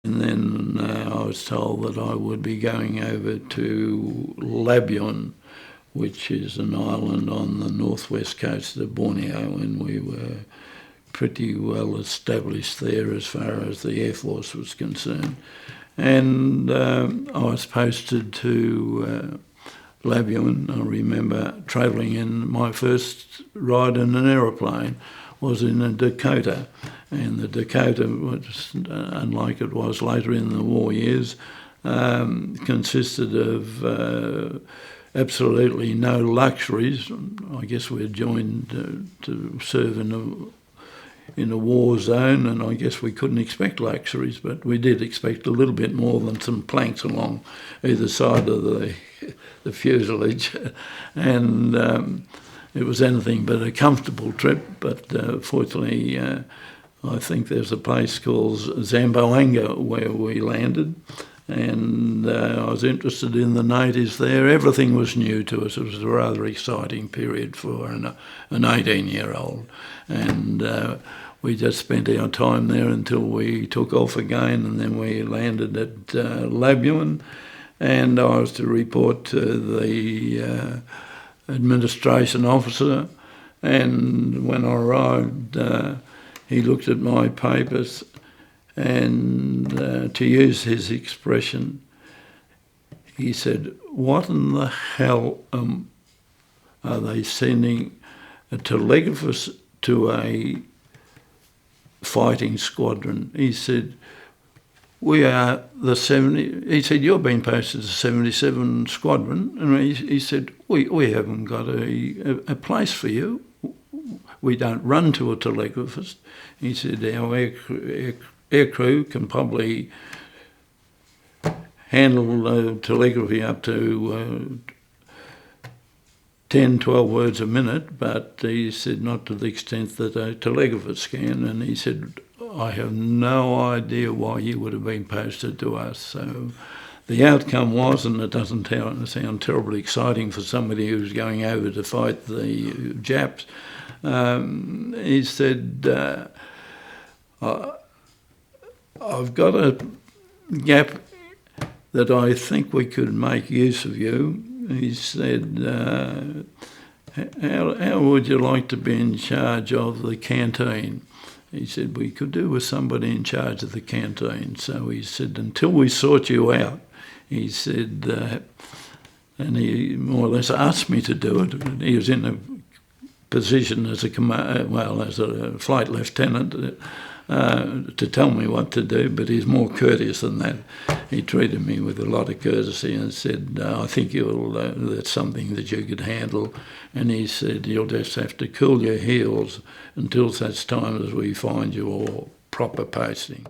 And then I was told that I would be going over to Labuan, which is an island on the northwest coast of Borneo, and we were pretty well established there as far as the Air Force was concerned. And I was posted to Labuan. I remember travelling in, my first ride in an aeroplane was in a Dakota, and the Dakota was, unlike it was later in the war years, consisted of absolutely no luxuries. I guess we were joined to serve in a war zone, and I guess we couldn't expect luxuries, but we did expect a little bit more than some planks along either side of the fuselage, and it was anything but a comfortable trip. But fortunately, I think there's a place called Zamboanga where we landed, and I was interested in the natives there. Everything was new to us. It was a rather exciting period for an 18-year-old, and we just spent our time there until we took off again, and then we landed at Labuan, and I was to report to the administration officer. And when I arrived, he looked at my papers, and to use his expression, he said, "What in the hell are they sending a telegraphist to a fighting squadron?" He said, "We are the 70." He said, "You're being posted to 77 Squadron." And he said, we haven't got a place for you. We don't run to a telegraphist." He said, "Our aircrew can probably handle telegraphy up to 10, 12 words a minute, but," he said, "not to the extent that a telegraphist can." And he said, "I have no idea why you would have been posted to us." So the outcome was, and it doesn't sound terribly exciting for somebody who's going over to fight the Japs, he said, "I've got a gap that I think we could make use of you." He said, how would you like to be in charge of the canteen?" He said, "We could do with somebody in charge of the canteen." So he said, "Until we sort you out," he said, and he more or less asked me to do it. He was in a position as as a flight lieutenant to tell me what to do, but he's more courteous than that. He treated me with a lot of courtesy and said, "I think that's something that you could handle." And he said, "You'll just have to cool your heels until such time as we find your proper posting."